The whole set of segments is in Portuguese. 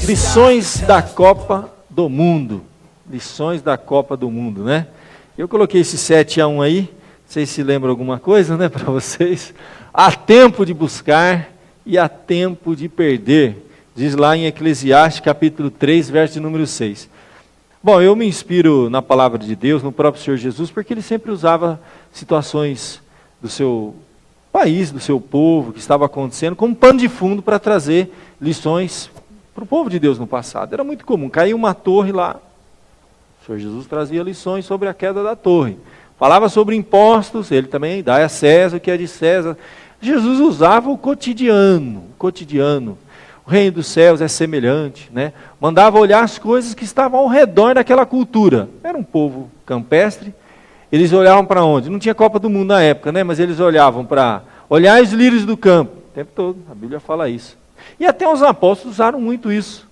Lições da Copa do Mundo. Lições da Copa do Mundo, né? Eu coloquei esse 7-1 aí, vocês se lembram alguma coisa, né, para vocês? Há tempo de buscar e há tempo de perder. Diz lá em Eclesiastes, capítulo 3, verso de número 6. Bom, eu me inspiro na palavra de Deus, no próprio Senhor Jesus, porque ele sempre usava situações do seu país, do seu povo, que estava acontecendo, como pano de fundo para trazer lições para o povo de Deus no passado. Era muito comum, caiu uma torre lá, o Senhor Jesus trazia lições sobre a queda da torre. Falava sobre impostos, ele também dá a César o que é de César. Jesus usava o cotidiano. O reino dos céus é semelhante, né? Mandava olhar as coisas que estavam ao redor daquela cultura. Era um povo campestre. Eles olhavam para onde? Não tinha Copa do Mundo na época, né? Mas eles olhavam para olhar os lírios do campo. O tempo todo, a Bíblia fala isso. E até os apóstolos usaram muito isso.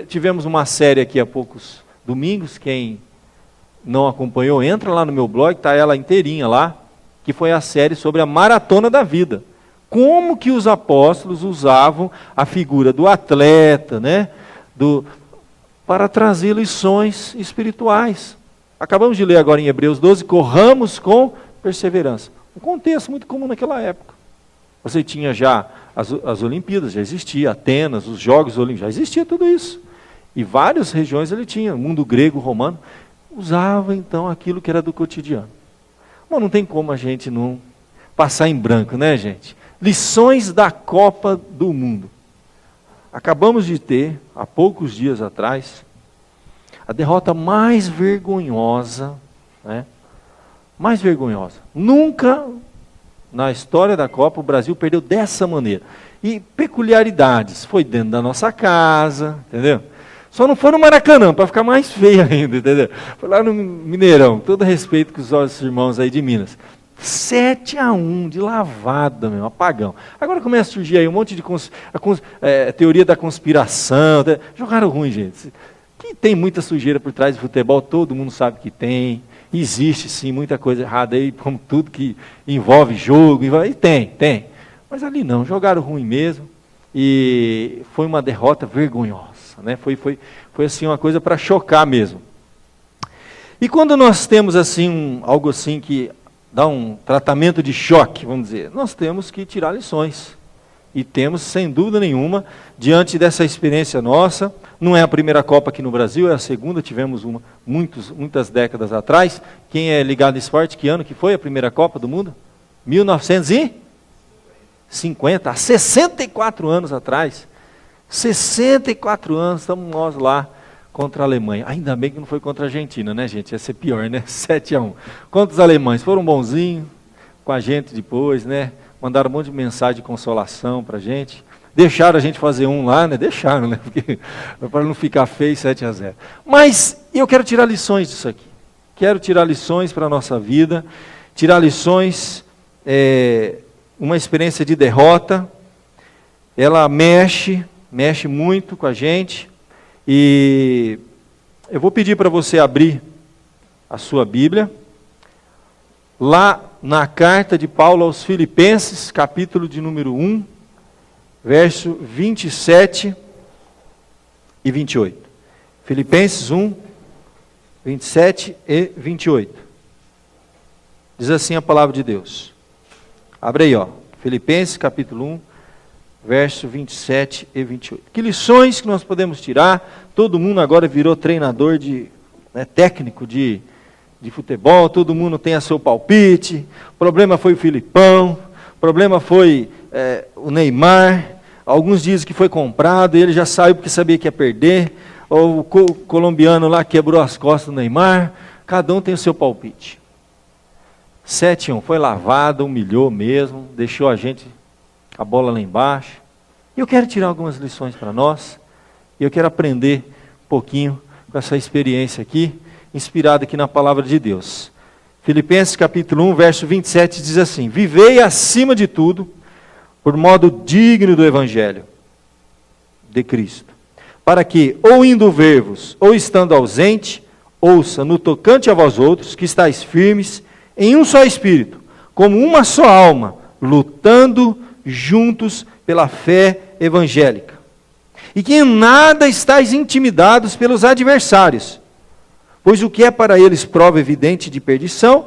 Tivemos uma série aqui há poucos domingos, quem não acompanhou, entra lá no meu blog, está ela inteirinha lá, que foi a série sobre a maratona da vida. Como que os apóstolos usavam a figura do atleta, né, para trazer lições espirituais. Acabamos de ler agora em Hebreus 12, corramos com perseverança. Um contexto muito comum naquela época. Você tinha já as Olimpíadas, já existia, Atenas, os Jogos Olímpicos, já existia tudo isso. E várias regiões ele tinha, o mundo grego, romano, usava então aquilo que era do cotidiano. Mas não tem como a gente não passar em branco, né, gente? Lições da Copa do Mundo. Acabamos de ter, há poucos dias atrás, a derrota mais vergonhosa, né? Mais vergonhosa. Nunca na história da Copa o Brasil perdeu dessa maneira. E peculiaridades, foi dentro da nossa casa, entendeu? Só não foi no Maracanã, para ficar mais feio ainda, entendeu? Foi lá no Mineirão, todo respeito com os nossos irmãos aí de Minas. 7-1, de lavada, meu, apagão. Agora começa a surgir aí um monte de teoria da conspiração. Jogaram ruim, gente. Que tem muita sujeira por trás do futebol, todo mundo sabe que tem. Existe sim muita coisa errada aí, como tudo que envolve jogo, e tem. Mas ali não, jogaram ruim mesmo. E foi uma derrota vergonhosa, né? Foi assim uma coisa para chocar mesmo. E quando nós temos assim algo assim que dá um tratamento de choque, vamos dizer, nós temos que tirar lições. E temos, sem dúvida nenhuma, diante dessa experiência nossa, não é a primeira Copa aqui no Brasil, é a segunda, tivemos uma muitas décadas atrás. Quem é ligado em esporte, que ano que foi a primeira Copa do Mundo? 1950, há 64 anos atrás. 64 anos, estamos nós lá contra a Alemanha. Ainda bem que não foi contra a Argentina, né, gente? Ia ser pior, né? 7-1. Contra os alemães, foram bonzinhos com a gente depois, né? Mandaram um monte de mensagem de consolação para a gente. Deixaram a gente fazer um lá, né? Deixaram, né? Porque, para não ficar feio, 7-0. Mas eu quero tirar lições disso aqui. Quero tirar lições para a nossa vida. Tirar lições, uma experiência de derrota. Ela mexe muito com a gente. E eu vou pedir para você abrir a sua Bíblia. Lá na carta de Paulo aos Filipenses, capítulo de número 1, verso 27 e 28. Filipenses 1, 27 e 28. Diz assim a palavra de Deus. Abre aí, ó. Filipenses, capítulo 1, verso 27 e 28. Que lições que nós podemos tirar? Todo mundo agora virou treinador técnico de futebol, todo mundo tem a seu palpite. O problema foi o Filipão, o problema foi o Neymar. Alguns dizem que foi comprado e ele já saiu porque sabia que ia perder. Ou o colombiano lá quebrou as costas do Neymar. Cada um tem o seu palpite. 7-1, foi lavado, humilhou mesmo, deixou a gente a bola lá embaixo. E eu quero tirar algumas lições para nós. E eu quero aprender um pouquinho com essa experiência aqui, inspirado aqui na palavra de Deus. Filipenses capítulo 1, verso 27 diz assim: vivei acima de tudo, por modo digno do Evangelho de Cristo, para que, ou indo ver-vos, ou estando ausente, ouça no tocante a vós outros, que estáis firmes, em um só Espírito, como uma só alma, lutando juntos pela fé evangélica. E que em nada estáis intimidados pelos adversários, pois o que é para eles prova evidente de perdição,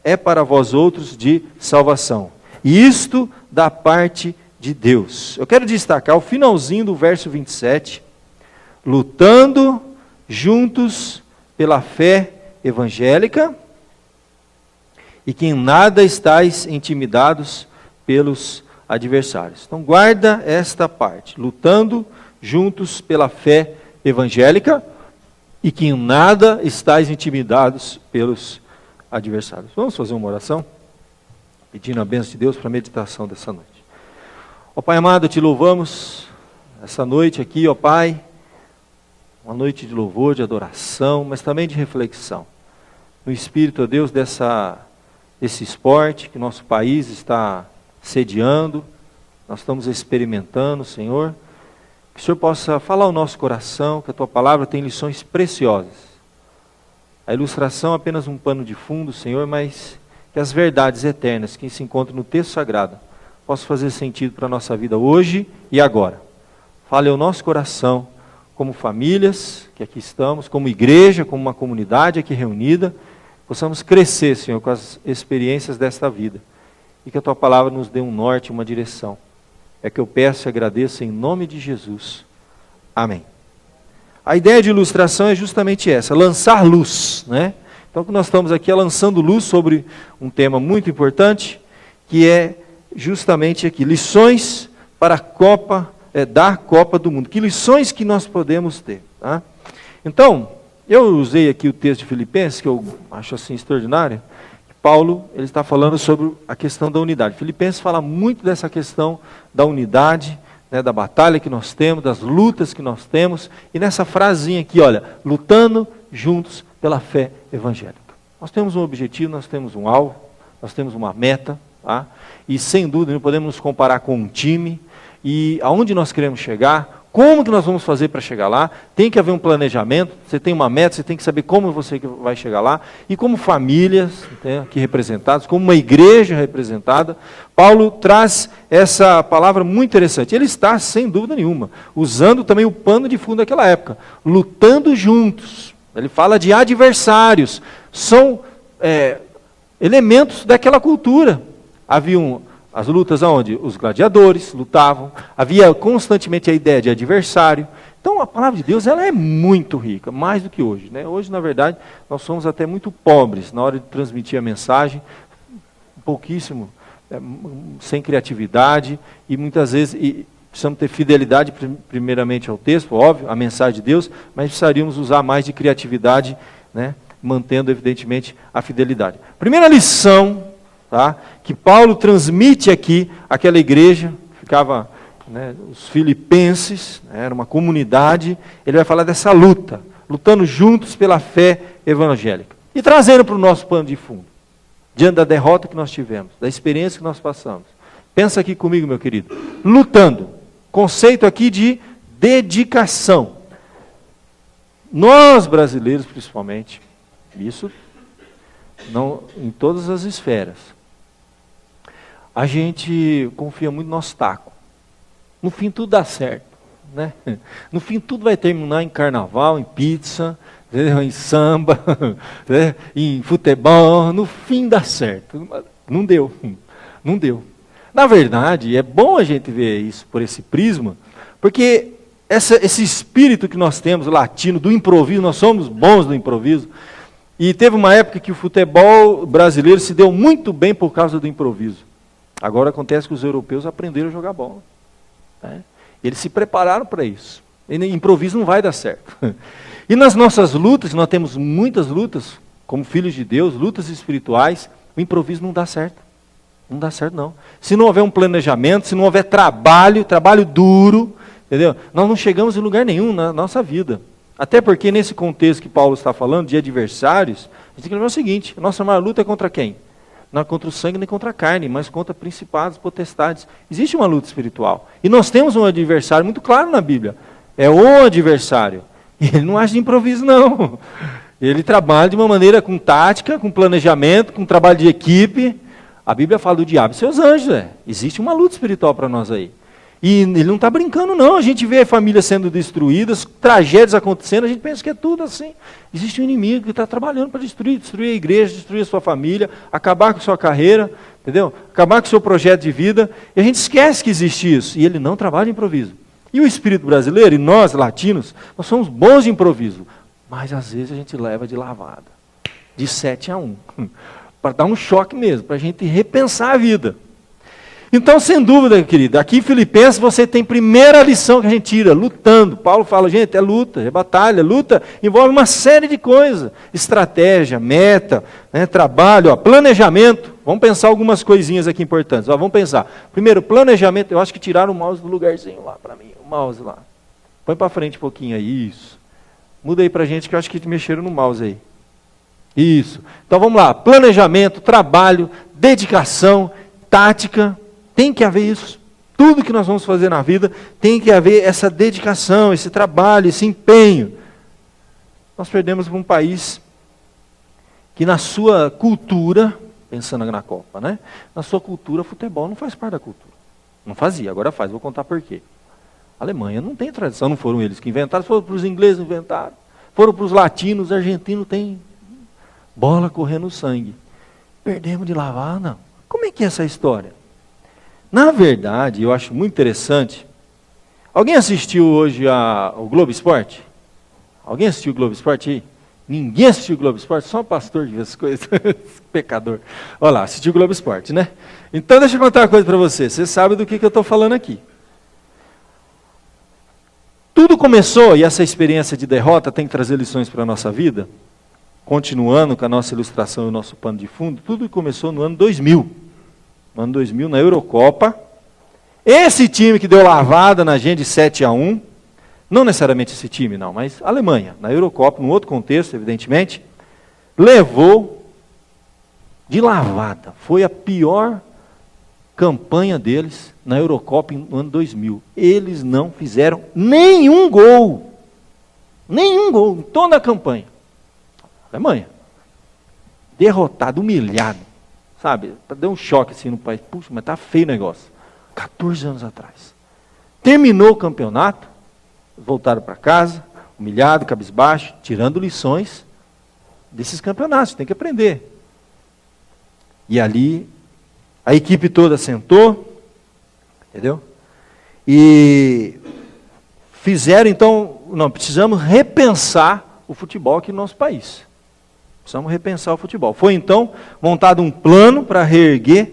é para vós outros de salvação. E isto da parte de Deus. Eu quero destacar o finalzinho do verso 27, lutando juntos pela fé evangélica, e que em nada estáis intimidados pelos adversários. Então guarda esta parte, lutando juntos pela fé evangélica, e que em nada estáis intimidados pelos adversários. Vamos fazer uma oração? Pedindo a bênção de Deus para a meditação dessa noite. Ó Pai amado, te louvamos essa noite aqui, ó Pai, uma noite de louvor, de adoração, mas também de reflexão. No Espírito, ó Deus, desse esporte que nosso país está sediando, nós estamos experimentando, Senhor, que o Senhor possa falar ao nosso coração, que a Tua palavra tem lições preciosas. A ilustração é apenas um pano de fundo, Senhor, mas que as verdades eternas que se encontram no texto sagrado possam fazer sentido para a nossa vida hoje e agora. Fale ao nosso coração, como famílias que aqui estamos, como igreja, como uma comunidade aqui reunida, possamos crescer, Senhor, com as experiências desta vida. E que a Tua palavra nos dê um norte, uma direção. É que eu peço e agradeço em nome de Jesus. Amém. A ideia de ilustração é justamente essa, lançar luz, né? Então, nós estamos aqui lançando luz sobre um tema muito importante, que é justamente aqui, lições para a Copa, da Copa do Mundo. Que lições que nós podemos ter, tá? Então, eu usei aqui o texto de Filipenses, que eu acho assim extraordinário. Paulo, ele está falando sobre a questão da unidade. Filipenses fala muito dessa questão da unidade, né, da batalha que nós temos, das lutas que nós temos. E nessa frasinha aqui, olha, lutando juntos pela fé evangélica. Nós temos um objetivo, nós temos um alvo, nós temos uma meta, tá? E sem dúvida não podemos nos comparar com um time. E aonde nós queremos chegar, como que nós vamos fazer para chegar lá? Tem que haver um planejamento, você tem uma meta, você tem que saber como você vai chegar lá. E como famílias, né, aqui representadas, como uma igreja representada, Paulo traz essa palavra muito interessante. Ele está, sem dúvida nenhuma, usando também o pano de fundo daquela época, lutando juntos. Ele fala de adversários, são elementos daquela cultura. Haviam as lutas onde os gladiadores lutavam, havia constantemente a ideia de adversário. Então a palavra de Deus ela é muito rica, mais do que hoje, né? Hoje, na verdade, nós somos até muito pobres na hora de transmitir a mensagem, pouquíssimo, sem criatividade, e muitas vezes precisamos ter fidelidade primeiramente ao texto, óbvio, a mensagem de Deus, mas precisaríamos usar mais de criatividade, né? Mantendo evidentemente a fidelidade. Primeira lição, tá, que Paulo transmite aqui àquela igreja, ficava, né, os filipenses, né, era uma comunidade, ele vai falar dessa luta, lutando juntos pela fé evangélica. E trazendo para o nosso pano de fundo, diante da derrota que nós tivemos, da experiência que nós passamos. Pensa aqui comigo, meu querido. Lutando, conceito aqui de dedicação. Nós brasileiros, principalmente, isso não, em todas as esferas, a gente confia muito no nosso taco. No fim tudo dá certo, né? No fim tudo vai terminar em carnaval, em pizza, em samba, né? Em futebol. No fim dá certo. Não deu, não deu. Na verdade, é bom a gente ver isso por esse prisma, porque esse espírito que nós temos latino do improviso, nós somos bons no improviso. E teve uma época que o futebol brasileiro se deu muito bem por causa do improviso. Agora acontece que os europeus aprenderam a jogar bola, né? Eles se prepararam para isso. E improviso não vai dar certo. E nas nossas lutas, nós temos muitas lutas, como filhos de Deus, lutas espirituais, o improviso não dá certo. Não dá certo não. Se não houver um planejamento, se não houver trabalho duro, entendeu? Nós não chegamos em lugar nenhum na nossa vida. Até porque nesse contexto que Paulo está falando, de adversários, a gente tem que lembrar o seguinte, a nossa maior luta é contra quem? Não é contra o sangue nem contra a carne, mas contra principados, potestades. Existe uma luta espiritual. E nós temos um adversário muito claro na Bíblia. É o adversário. E ele não age de improviso, não. Ele trabalha de uma maneira com tática, com planejamento, com trabalho de equipe. A Bíblia fala do diabo e seus anjos. Existe uma luta espiritual para nós aí. E ele não está brincando, não. A gente vê famílias sendo destruídas, tragédias acontecendo, a gente pensa que é tudo assim. Existe um inimigo que está trabalhando para destruir a igreja, destruir a sua família, acabar com a sua carreira, entendeu? Acabar com o seu projeto de vida. E a gente esquece que existe isso. E ele não trabalha de improviso. E o espírito brasileiro, e nós, latinos, nós somos bons de improviso. Mas às vezes a gente leva de lavada. De 7-1. Para dar um choque mesmo, para a gente repensar a vida. Então, sem dúvida, querido, aqui em Filipenses você tem a primeira lição que a gente tira, lutando. Paulo fala, gente, é luta, é batalha. Luta envolve uma série de coisas. Estratégia, meta, né, trabalho, planejamento. Vamos pensar algumas coisinhas aqui importantes. Vamos pensar. Primeiro, planejamento. Eu acho que tiraram o mouse do lugarzinho lá para mim. O mouse lá. Põe para frente um pouquinho aí, isso. Muda aí para a gente que eu acho que mexeram no mouse aí. Isso. Então vamos lá. Planejamento, trabalho, dedicação, tática. Tem que haver isso. Tudo que nós vamos fazer na vida tem que haver essa dedicação, esse trabalho, esse empenho. Nós perdemos para um país que na sua cultura, pensando na Copa, né? Na sua cultura, futebol não faz parte da cultura. Não fazia, agora faz. Vou contar por quê. A Alemanha não tem tradição, não foram eles que inventaram, foram para os ingleses que inventaram. Foram para os latinos, os argentinos têm bola correndo no sangue. Perdemos de lavar, não. Como é que é essa história? Na verdade, eu acho muito interessante. Alguém assistiu hoje o Globo Esporte? Alguém assistiu o Globo Esporte aí? Ninguém assistiu o Globo Esporte? Só o pastor que vê essas coisas. Pecador. Olha lá, assistiu o Globo Esporte, né? Então deixa eu contar uma coisa para você. Você sabe do que eu estou falando aqui. Tudo começou, e essa experiência de derrota tem que trazer lições para a nossa vida. Continuando com a nossa ilustração e o nosso pano de fundo, tudo começou no ano 2000. No ano 2000, na Eurocopa, esse time que deu lavada na gente de 7-1, não necessariamente esse time não, mas a Alemanha, na Eurocopa, num outro contexto, evidentemente, levou de lavada. Foi a pior campanha deles na Eurocopa no ano 2000. Eles não fizeram nenhum gol. Nenhum gol em toda a campanha. Alemanha. Derrotado, humilhado. Sabe, deu um choque assim no país. Puxa, mas tá feio o negócio. 14 anos atrás. Terminou o campeonato, voltaram para casa, humilhado, cabisbaixo, tirando lições desses campeonatos. Tem que aprender. E ali, a equipe toda sentou, entendeu? E fizeram, então, não, precisamos repensar o futebol aqui no nosso país. Precisamos repensar o futebol. Foi então montado um plano para reerguer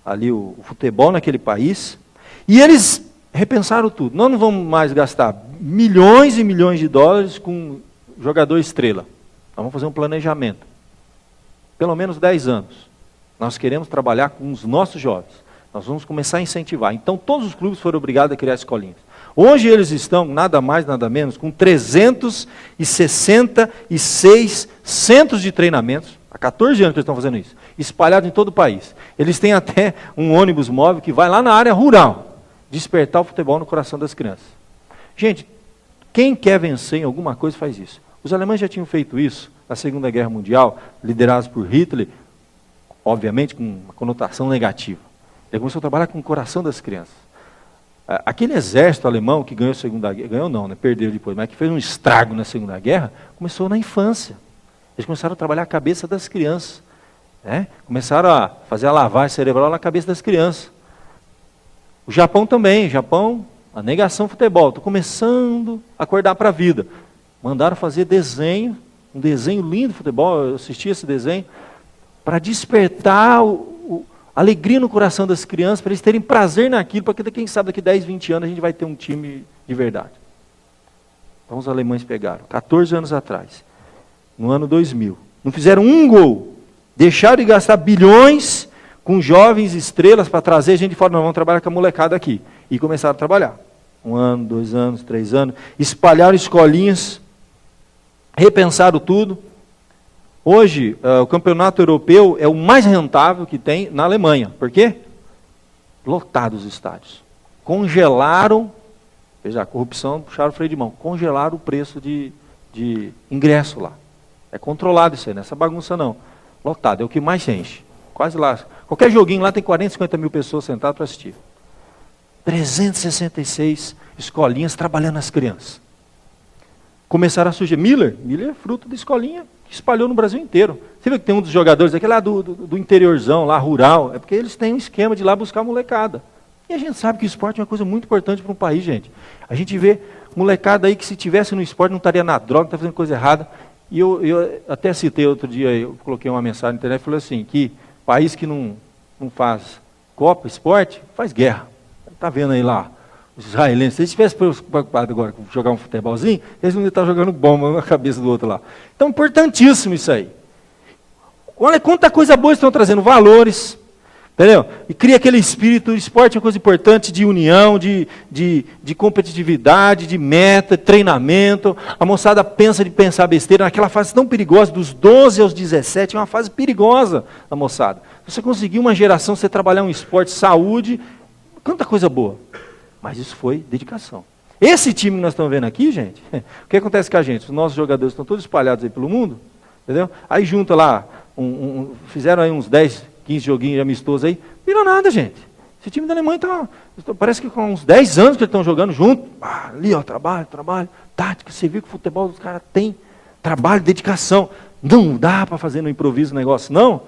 ali o futebol naquele país. E eles repensaram tudo. Nós não vamos mais gastar milhões e milhões de dólares com jogador estrela. Nós vamos fazer um planejamento. Pelo menos 10 anos. Nós queremos trabalhar com os nossos jovens. Nós vamos começar a incentivar. Então todos os clubes foram obrigados a criar escolinhas. Hoje eles estão, nada mais, nada menos, com 366 centros de treinamentos, há 14 anos que eles estão fazendo isso, espalhados em todo o país. Eles têm até um ônibus móvel que vai lá na área rural, despertar o futebol no coração das crianças. Gente, quem quer vencer em alguma coisa faz isso. Os alemães já tinham feito isso na Segunda Guerra Mundial, liderados por Hitler, obviamente com uma conotação negativa. Ele começou a trabalhar com o coração das crianças. Aquele exército alemão que ganhou a Segunda Guerra, ganhou não, né, perdeu depois, mas que fez um estrago na Segunda Guerra, começou na infância. Eles começaram a trabalhar a cabeça das crianças. Né? Começaram a fazer a lavagem cerebral na cabeça das crianças. O Japão também, a negação do futebol, estou começando a acordar para a vida. Mandaram fazer desenho, um desenho lindo de futebol, eu assisti esse desenho, para despertar alegria no coração das crianças, para eles terem prazer naquilo, porque quem sabe daqui 10, 20 anos a gente vai ter um time de verdade. Então os alemães pegaram, 14 anos atrás, no ano 2000, não fizeram um gol, deixaram de gastar bilhões com jovens estrelas para trazer gente de fora, não, vamos trabalhar com a molecada aqui. E começaram a trabalhar. 1 ano, 2 anos, 3 anos, espalharam escolinhas, repensaram tudo. Hoje, o campeonato europeu é o mais rentável que tem na Alemanha. Por quê? Lotados os estádios. Congelaram, veja, a corrupção, puxaram o freio de mão, congelaram o preço de ingresso lá. É controlado isso aí, não é essa bagunça não. Lotado, é o que mais enche. Quase lá, Qualquer joguinho lá tem 40, 50 mil pessoas sentadas para assistir. 366 escolinhas trabalhando nas crianças. Começaram a surgir. Miller é fruto da escolinha que espalhou no Brasil inteiro. Você vê que tem um dos jogadores aqui lá do interiorzão, lá rural, é porque eles têm um esquema de ir lá buscar molecada. E a gente sabe que o esporte é uma coisa muito importante para um país, gente. A gente vê molecada aí que se tivesse no esporte não estaria na droga, não está fazendo coisa errada. E eu até citei outro dia, eu coloquei uma mensagem na internet e falei assim, que país que não faz Copa, esporte, faz guerra. Está vendo aí lá, os israelenses, se eles estivessem preocupados agora com jogar um futebolzinho, eles não iam estar jogando bomba na cabeça do outro lá. Então, importantíssimo isso aí. Olha quanta coisa boa estão trazendo, valores, entendeu? E cria aquele espírito, o esporte é uma coisa importante de união, de competitividade, de meta, treinamento. A moçada pensa de pensar besteira naquela fase tão perigosa, dos 12 aos 17, é uma fase perigosa da moçada. Você conseguir uma geração, você trabalhar um esporte, saúde, quanta coisa boa. Mas isso foi dedicação. Esse time que nós estamos vendo aqui, gente, o que acontece com a gente? Os nossos jogadores estão todos espalhados aí pelo mundo, entendeu? Aí junta lá, fizeram aí uns 10, 15 joguinhos amistosos aí, virou nada, gente. Esse time da Alemanha parece que com uns 10 anos que eles estão jogando junto. Ali, ó, trabalho, tática, você viu que o futebol dos caras tem trabalho, dedicação. Não dá para fazer no improviso o negócio, não.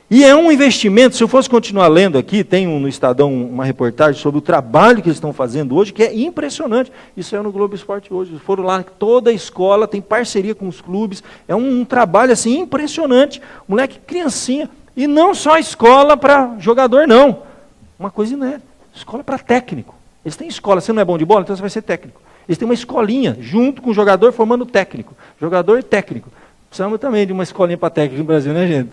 E é um investimento, se eu fosse continuar lendo aqui, tem no Estadão uma reportagem sobre o trabalho que eles estão fazendo hoje, que é impressionante. Isso é no Globo Esporte hoje. Eles foram lá, toda a escola tem parceria com os clubes, é um trabalho assim impressionante. Moleque, criancinha. E não só escola para jogador, não. Uma coisa inédita. Escola para técnico. Eles têm escola, você não é bom de bola, então você vai ser técnico. Eles têm uma escolinha, junto com o jogador, formando técnico. Jogador e técnico. Precisamos também de uma escolinha para técnico no Brasil, né, gente?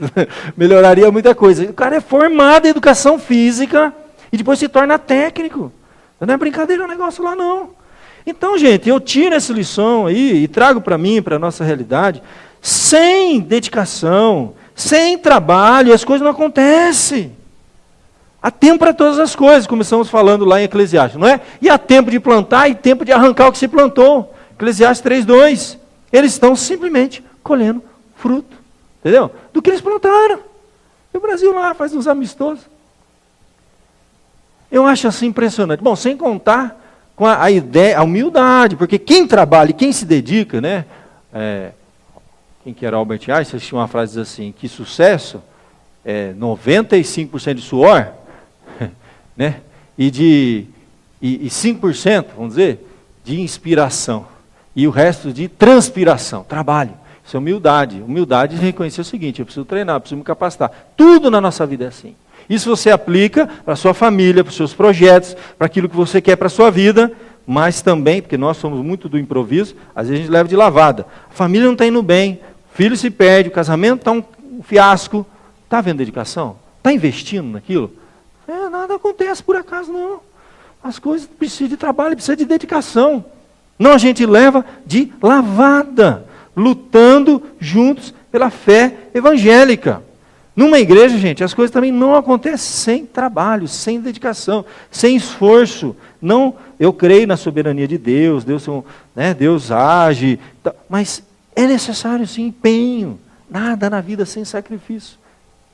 Melhoraria muita coisa. O cara é formado em educação física e depois se torna técnico. Não é brincadeira o negócio lá, não. Então, gente, eu tiro essa lição aí e trago para mim, para a nossa realidade, sem dedicação, sem trabalho, as coisas não acontecem. Há tempo para todas as coisas, como estamos falando lá em Eclesiastes, não é? E há tempo de plantar e tempo de arrancar o que se plantou. Eclesiastes 3:2. Eles estão simplesmente colhendo fruto, entendeu? Do que eles plantaram. E o Brasil lá faz uns amistosos. Eu acho assim impressionante. Bom, sem contar com a ideia, a humildade, porque quem trabalha e quem se dedica, né? Quem que era Albert Einstein, tinha uma frase assim, que sucesso é 95% de suor, né? E 5%, vamos dizer, de inspiração. E o resto de transpiração, trabalho. Isso é humildade. Humildade é reconhecer o seguinte, eu preciso treinar, eu preciso me capacitar. Tudo na nossa vida é assim. Isso você aplica para a sua família, para os seus projetos, para aquilo que você quer para a sua vida, mas também, porque nós somos muito do improviso, às vezes a gente leva de lavada. A família não está indo bem, o filho se perde, o casamento está um fiasco. Está havendo dedicação? Está investindo naquilo? Nada acontece por acaso, não. As coisas precisam de trabalho, precisam de dedicação. Não, a gente leva de lavada, lutando juntos pela fé evangélica. Numa igreja, gente, as coisas também não acontecem sem trabalho, sem dedicação, sem esforço. Não, eu creio na soberania de Deus, Deus age, mas é necessário sim empenho. Nada na vida sem sacrifício.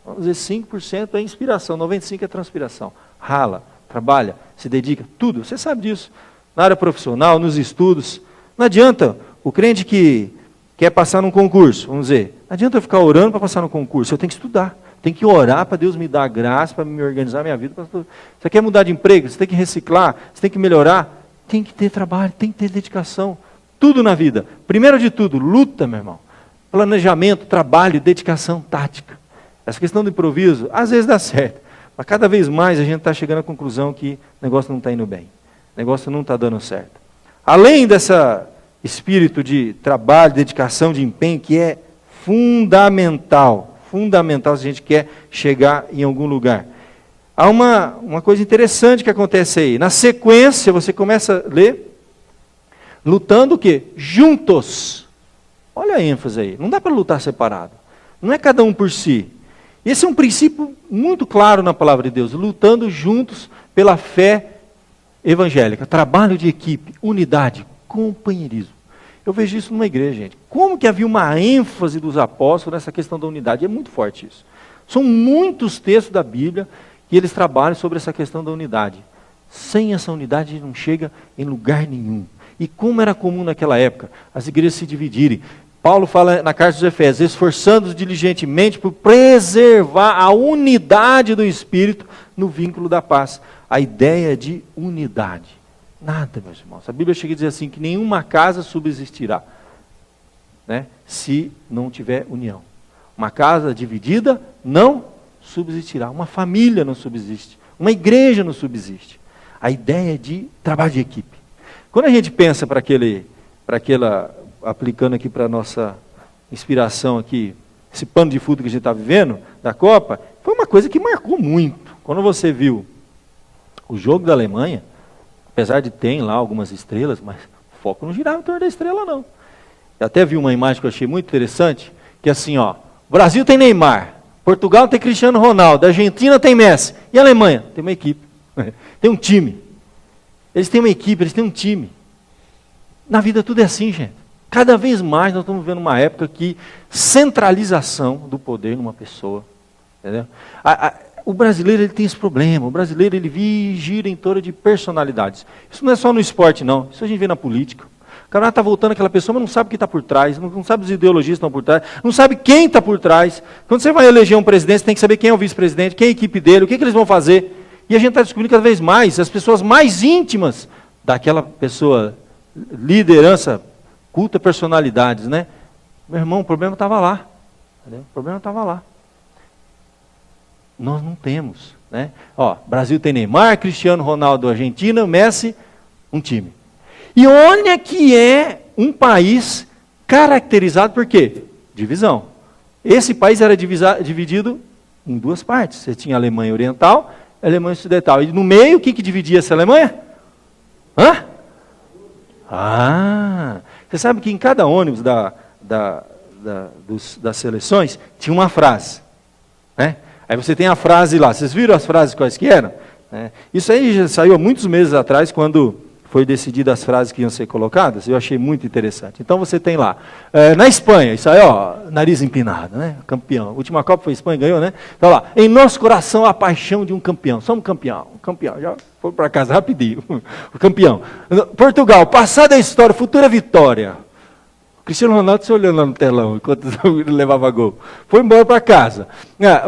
Vamos dizer, 5% é inspiração, 95% é transpiração. Rala, trabalha, se dedica, tudo. Você sabe disso. Na área profissional, nos estudos. Não adianta o crente que quer passar num concurso, vamos dizer, não adianta eu ficar orando para passar no concurso, eu tenho que estudar, tenho que orar para Deus me dar graça, para me organizar a minha vida. Você quer mudar de emprego, você tem que reciclar, você tem que melhorar, tem que ter trabalho, tem que ter dedicação, tudo na vida. Primeiro de tudo, luta, meu irmão, planejamento, trabalho, dedicação, tática. Essa questão do improviso, às vezes dá certo, mas cada vez mais a gente está chegando à conclusão que o negócio não está indo bem, o negócio não está dando certo. Além dessa espírito de trabalho, dedicação, de empenho, que é fundamental se a gente quer chegar em algum lugar. Há uma coisa interessante que acontece aí. Na sequência, você começa a ler, lutando o quê? Juntos. Olha a ênfase aí. Não dá para lutar separado. Não é cada um por si. Esse é um princípio muito claro na palavra de Deus. Lutando juntos pela fé evangélica. Trabalho de equipe, unidade, companheirismo. Eu vejo isso numa igreja, gente. Como que havia uma ênfase dos apóstolos nessa questão da unidade? É muito forte isso. São muitos textos da Bíblia que eles trabalham sobre essa questão da unidade. Sem essa unidade a gente não chega em lugar nenhum. E como era comum naquela época, as igrejas se dividirem. Paulo fala na carta dos Efésios, esforçando-se diligentemente por preservar a unidade do Espírito no vínculo da paz. A ideia de unidade. Nada, meus irmãos. A Bíblia chega a dizer assim, que nenhuma casa subsistirá, né, se não tiver união. Uma casa dividida não subsistirá. Uma família não subsiste. Uma igreja não subsiste. A ideia de trabalho de equipe. Quando a gente pensa para aquela, aplicando aqui para a nossa inspiração aqui, esse pano de fundo que a gente está vivendo, da Copa, foi uma coisa que marcou muito. Quando você viu o jogo da Alemanha, apesar de ter lá algumas estrelas, mas o foco não girava em torno da estrela, não. Eu até vi uma imagem que eu achei muito interessante, que é assim, ó, o Brasil tem Neymar, Portugal tem Cristiano Ronaldo, a Argentina tem Messi, e a Alemanha tem uma equipe, tem um time. Eles têm uma equipe, eles têm um time. Na vida tudo é assim, gente. Cada vez mais nós estamos vivendo uma época que centralização do poder numa pessoa. Entendeu? O brasileiro ele tem esse problema. O brasileiro ele gira em torno de personalidades. Isso não é só no esporte, não. Isso a gente vê na política. O cara está voltando aquela pessoa, mas não sabe o que está por trás, não sabe as ideologias que estão por trás, não sabe quem está por trás. Quando você vai eleger um presidente, você tem que saber quem é o vice-presidente, quem é a equipe dele, o que eles vão fazer. E a gente está descobrindo cada vez mais as pessoas mais íntimas daquela pessoa, liderança, culta personalidades, né? Meu irmão, o problema estava lá. Entendeu? O problema estava lá. Nós não temos, né? Ó, Brasil tem Neymar, Cristiano Ronaldo, Argentina, Messi, um time. E olha que é um país caracterizado por quê? Divisão. Esse país era dividido em duas partes. Você tinha a Alemanha Oriental, a Alemanha Ocidental. E no meio, o que dividia essa Alemanha? Hã? Você sabe que em cada ônibus das seleções tinha uma frase, né? Aí você tem a frase lá. Vocês viram as frases quais que eram? Isso aí já saiu há muitos meses atrás, quando foi decidido as frases que iam ser colocadas. Eu achei muito interessante. Então você tem lá, na Espanha, isso aí, ó, nariz empinado, né? Campeão. A última Copa foi a Espanha, ganhou, né? Então lá, em nosso coração a paixão de um campeão. Somos campeão, já foi para casa rapidinho. O campeão. Portugal, passada a história, futura vitória. Cristiano Ronaldo se olhando lá no telão, enquanto ele levava gol. Foi embora para casa.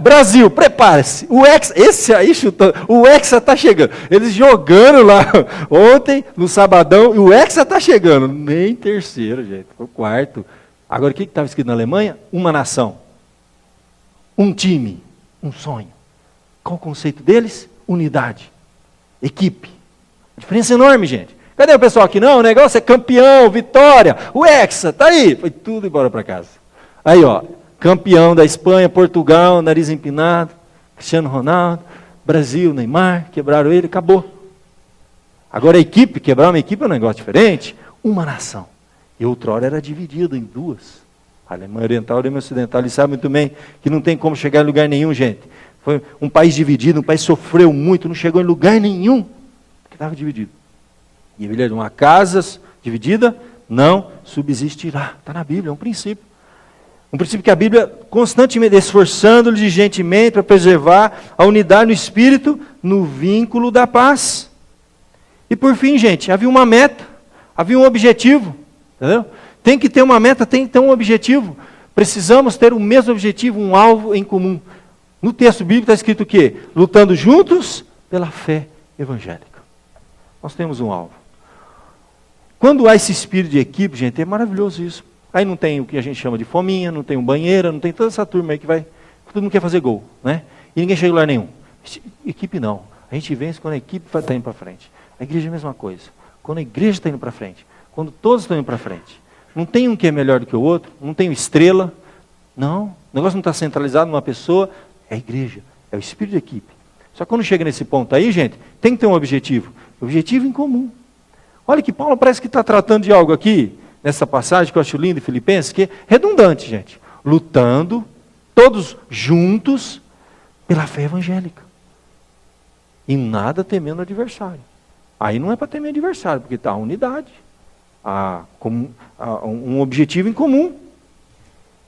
Brasil, prepare-se. Esse aí chutando, o Hexa está chegando. Eles jogando lá ontem, no sabadão, e o Hexa está chegando. Nem terceiro, gente, foi quarto. Agora, o que estava escrito na Alemanha? Uma nação. Um time. Um sonho. Qual o conceito deles? Unidade. Equipe. A diferença é enorme, gente. Cadê o pessoal aqui? Não, o negócio é campeão, vitória, o Hexa, tá aí. Foi tudo embora para casa. Aí, ó, campeão da Espanha, Portugal, nariz empinado, Cristiano Ronaldo, Brasil, Neymar, quebraram ele, acabou. Agora a equipe, quebrar uma equipe é um negócio diferente. Uma nação. E outrora era dividida em duas. A Alemanha Oriental e a Alemanha Ocidental. Eles sabem muito bem que não tem como chegar em lugar nenhum, gente. Foi um país dividido, um país sofreu muito, não chegou em lugar nenhum, porque estava dividido. E a Bíblia diz, uma casa dividida não subsistirá. Está na Bíblia, é um princípio. Um princípio que a Bíblia constantemente esforçando diligentemente para preservar a unidade no Espírito, no vínculo da paz. E por fim, gente, havia uma meta, havia um objetivo. Entendeu? Tem que ter uma meta, tem que ter um objetivo. Precisamos ter o mesmo objetivo, um alvo em comum. No texto bíblico está escrito o quê? Lutando juntos pela fé evangélica. Nós temos um alvo. Quando há esse espírito de equipe, gente, é maravilhoso isso. Aí não tem o que a gente chama de fominha, não tem um banheiro, não tem toda essa turma aí que vai... Todo mundo quer fazer gol, né? E ninguém chega em lugar nenhum. Equipe não. A gente vence quando a equipe está indo para frente. A igreja é a mesma coisa. Quando a igreja está indo para frente. Quando todos estão indo para frente. Não tem um que é melhor do que o outro. Não tem estrela. Não. O negócio não está centralizado numa pessoa. É a igreja. É o espírito de equipe. Só que quando chega nesse ponto aí, gente, tem que ter um objetivo. Objetivo em comum. Olha que Paulo parece que está tratando de algo aqui, nessa passagem que eu acho lindo em Filipenses, que é redundante, gente. Lutando, todos juntos, pela fé evangélica. E nada temendo o adversário. Aí não é para temer o adversário, porque está a unidade. Um objetivo em comum.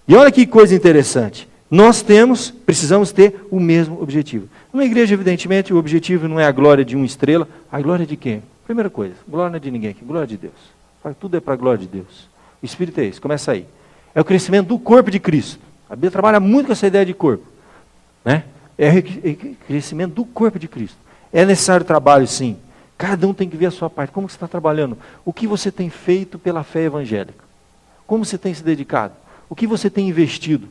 E olha que coisa interessante. precisamos ter o mesmo objetivo. Numa igreja, evidentemente, o objetivo não é a glória de uma estrela. A glória de quem? Primeira coisa, glória não é de ninguém aqui, glória de Deus. Tudo é para a glória de Deus. O Espírito é esse, começa aí. É o crescimento do corpo de Cristo. A Bíblia trabalha muito com essa ideia de corpo. Né? É o crescimento do corpo de Cristo. É necessário trabalho, sim. Cada um tem que ver a sua parte. Como você está trabalhando? O que você tem feito pela fé evangélica? Como você tem se dedicado? O que você tem investido?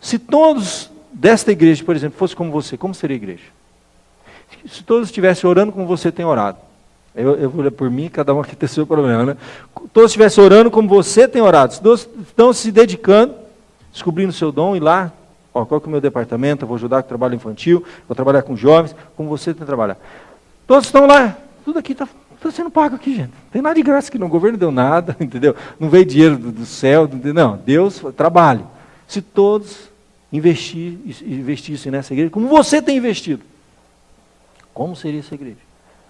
Se todos desta igreja, por exemplo, fossem como você, como seria a igreja? Se todos estivessem orando como você tem orado. Eu vou ler por mim, cada um aqui tem seu problema, né? Todos estivessem orando como você tem orado. Se todos estão se dedicando, descobrindo o seu dom, e lá, qual que é o meu departamento, eu vou ajudar com o trabalho infantil, vou trabalhar com jovens, como você tem que trabalhar. Todos estão lá, tudo aqui está sendo pago aqui, gente. Não tem nada de graça aqui não, o governo deu nada, entendeu? Não veio dinheiro do céu, não, Deus, trabalho. Se todos investissem nessa igreja, como você tem investido, como seria essa igreja?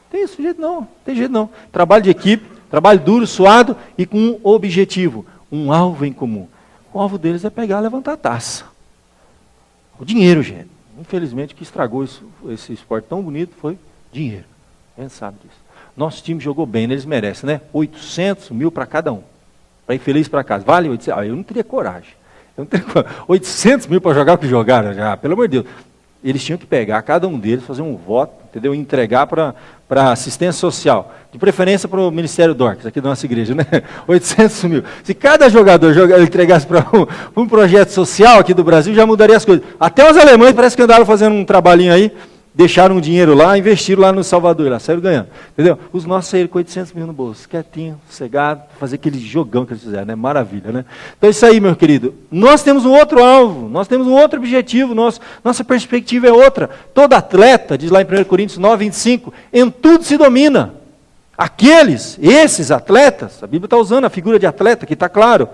Tem esse jeito não, tem jeito não. Trabalho de equipe, trabalho duro, suado e com um objetivo, um alvo em comum. O alvo deles é pegar e levantar a taça. O dinheiro, gente. Infelizmente, o que estragou esse esporte tão bonito foi dinheiro. A gente sabe disso. Nosso time jogou bem, eles merecem, né? 800 mil para cada um. Para ir feliz para casa. Vale 800? Eu não teria coragem. 800 mil para jogar o que jogaram já, pelo amor de Deus. Eles tinham que pegar, cada um deles, fazer um voto, entendeu? E entregar para assistência social. De preferência para o Ministério Dorcas, aqui da nossa igreja, né? 800 mil. Se cada jogador entregasse para um projeto social aqui do Brasil, já mudaria as coisas. Até os alemães parece que andaram fazendo um trabalhinho aí, deixaram um dinheiro lá, investiram lá no Salvador, lá saíram ganhando. Entendeu? Os nossos saíram com 800 mil no bolso, quietinho, sossegado, fazer aquele jogão que eles fizeram, né? Maravilha, né? Então isso aí, meu querido. Nós temos um outro alvo, nós temos um outro objetivo, nossa perspectiva é outra. Todo atleta, diz lá em 1 Coríntios 9, 25, em tudo se domina. Esses atletas, a Bíblia está usando a figura de atleta, que está claro.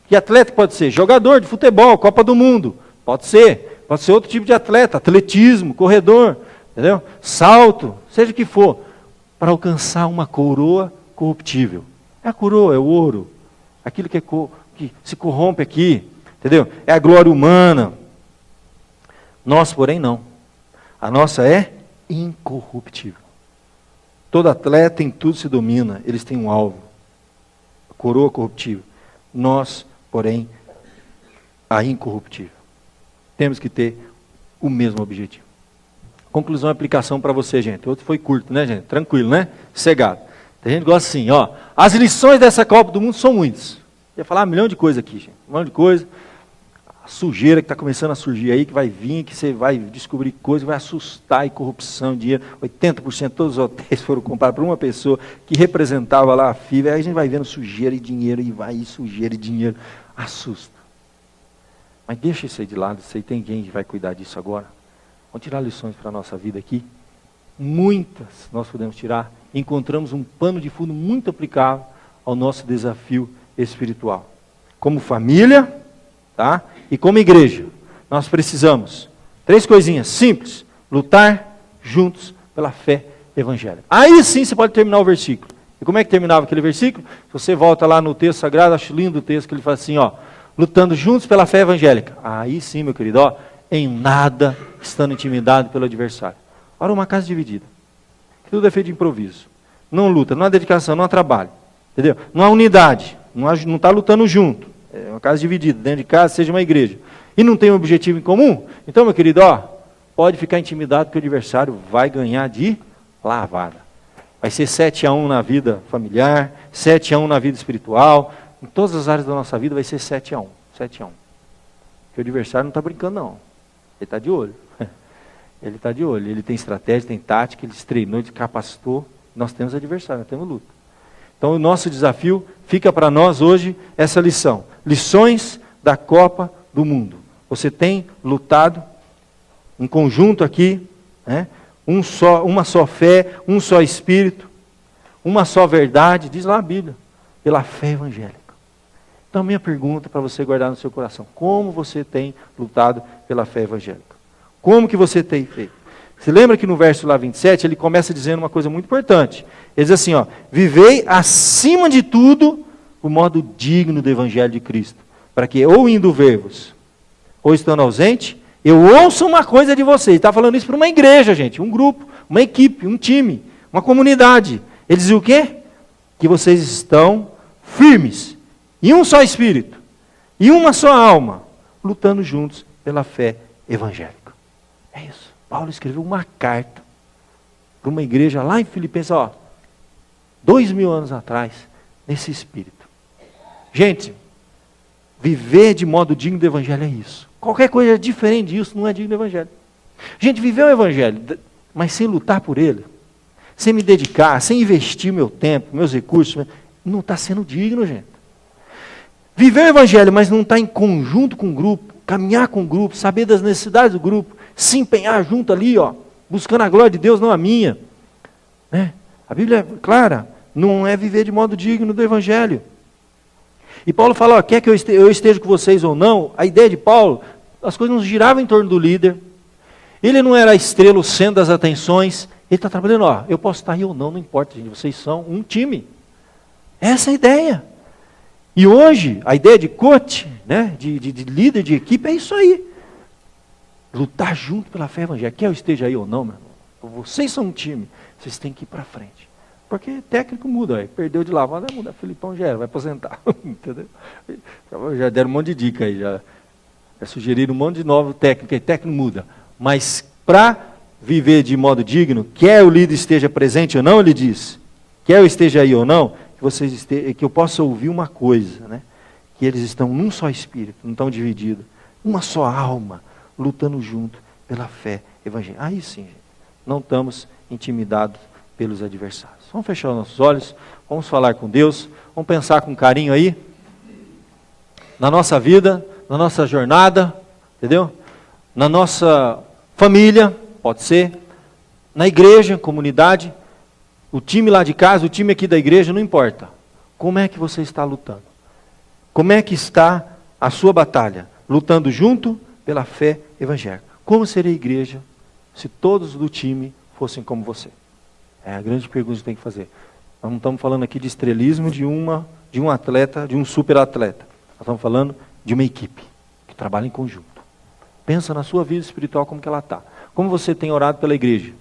Que atleta pode ser? Jogador de futebol, Copa do Mundo, pode ser outro tipo de atleta, atletismo, corredor, entendeu? Salto, seja o que for, para alcançar uma coroa corruptível. É a coroa, é o ouro, aquilo que se corrompe aqui, entendeu? É a glória humana. Nós, porém, não. A nossa é incorruptível. Todo atleta em tudo se domina, eles têm um alvo, a coroa corruptível. Nós, porém, a incorruptível. Temos que ter o mesmo objetivo. Conclusão e aplicação para você, gente. Outro foi curto, né, gente? Tranquilo, né? Cegado. Tem gente que gosta assim, ó. As lições dessa Copa do Mundo são muitas. Eu ia falar um milhão de coisas aqui, gente. Um milhão de coisas. A sujeira que está começando a surgir aí, que vai vir, que você vai descobrir coisas, vai assustar, e corrupção, dinheiro. 80% de todos os hotéis foram comprados por uma pessoa que representava lá a FIVA. Aí a gente vai vendo sujeira e dinheiro, e vai sujeira e dinheiro. Assusta. Mas deixa isso aí de lado, isso aí tem quem que vai cuidar disso agora. Vamos tirar lições para a nossa vida aqui. Muitas nós podemos tirar. Encontramos um pano de fundo muito aplicável ao nosso desafio espiritual. Como família, tá? E como igreja, nós precisamos, 3 coisinhas simples: lutar juntos pela fé evangélica. Aí sim você pode terminar o versículo. E como é que terminava aquele versículo? Se você volta lá no texto sagrado, acho lindo o texto que ele fala assim, ó. Lutando juntos pela fé evangélica. Aí sim, meu querido, ó, em nada estando intimidado pelo adversário. Ora, uma casa dividida. Tudo é feito de improviso. Não luta, não há dedicação, não há trabalho. Entendeu? Não há unidade. Não está lutando junto. É uma casa dividida. Dentro de casa, seja uma igreja. E não tem um objetivo em comum? Então, meu querido, ó, pode ficar intimidado que o adversário vai ganhar de lavada. Vai ser 7-1 na vida familiar, 7-1 na vida espiritual. Em todas as áreas da nossa vida vai ser 7-1. 7-1. Porque o adversário não está brincando, não. Ele está de olho. Ele está de olho. Ele tem estratégia, tem tática, ele se treinou, ele capacitou. Nós temos adversário, nós temos luta. Então o nosso desafio fica para nós hoje essa lição. Lições da Copa do Mundo. Você tem lutado em conjunto aqui, né? Uma só fé, um só Espírito, uma só verdade, diz lá a Bíblia, pela fé evangélica. Então, a minha pergunta para você guardar no seu coração: como você tem lutado pela fé evangélica? Como que você tem feito? Se lembra que no verso lá 27, ele começa dizendo uma coisa muito importante. Ele diz assim, ó: vivei acima de tudo o modo digno do Evangelho de Cristo, para que, ou indo ver-vos, ou estando ausente, eu ouço uma coisa de vocês. Está falando isso para uma igreja, gente, um grupo, uma equipe, um time, uma comunidade. Ele diz o quê? Que vocês estão firmes, em um só espírito, e uma só alma, lutando juntos pela fé evangélica. É isso. Paulo escreveu uma carta para uma igreja lá em Filipenses, 2000 anos atrás, nesse espírito. Gente, viver de modo digno do evangelho é isso. Qualquer coisa diferente disso não é digno do evangelho. Gente, viver o evangelho, mas sem lutar por ele, sem me dedicar, sem investir meu tempo, meus recursos, não está sendo digno, gente. Viver o evangelho, mas não está em conjunto com o grupo, caminhar com o grupo, saber das necessidades do grupo, se empenhar junto ali, buscando a glória de Deus, não a minha. Né? A Bíblia é clara, não é viver de modo digno do evangelho. E Paulo fala, quer que eu esteja com vocês ou não, a ideia de Paulo, as coisas não giravam em torno do líder, ele não era a estrela, o centro das atenções, ele está trabalhando, eu posso estar aí ou não, não importa, gente, vocês são um time. Essa é a ideia. E hoje, a ideia de coach, né, de líder de equipe, é isso aí. Lutar junto pela fé evangélica. Quer eu esteja aí ou não, meu irmão? Vocês são um time, vocês têm que ir para frente. Porque técnico muda, perdeu de lavada, vai mudar. Filipão já era, vai aposentar. Entendeu? Já deram um monte de dica aí, já sugeriram um monte de novo técnico, aí técnico muda. Mas para viver de modo digno, quer o líder esteja presente ou não, ele diz, quer eu esteja aí ou não, que eu possa ouvir uma coisa, né? Que eles estão num só espírito, não estão divididos, uma só alma, lutando junto pela fé evangélica. Aí sim, gente, não estamos intimidados pelos adversários. Vamos fechar os nossos olhos, vamos falar com Deus, vamos pensar com carinho aí, na nossa vida, na nossa jornada, entendeu? Na nossa família, pode ser, na igreja, comunidade, o time lá de casa, o time aqui da igreja, não importa. Como é que você está lutando? Como é que está a sua batalha? Lutando junto pela fé evangélica. Como seria a igreja se todos do time fossem como você? É a grande pergunta que tem que fazer. Nós não estamos falando aqui de estrelismo de um atleta, de um super atleta. Nós estamos falando de uma equipe que trabalha em conjunto. Pensa na sua vida espiritual como que ela está. Como você tem orado pela igreja?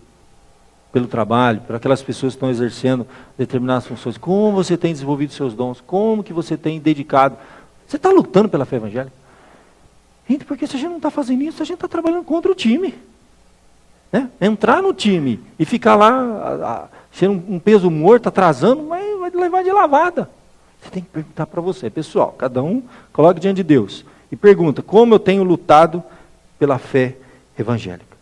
Pelo trabalho, por aquelas pessoas que estão exercendo determinadas funções. Como você tem desenvolvido seus dons? Como que você tem dedicado? Você está lutando pela fé evangélica? Gente, porque se a gente não está fazendo isso, a gente está trabalhando contra o time. Né? Entrar no time e ficar lá, ser um peso morto, atrasando, vai levar de lavada. Você tem que perguntar para você, pessoal, cada um coloque diante de Deus e pergunta, como eu tenho lutado pela fé evangélica?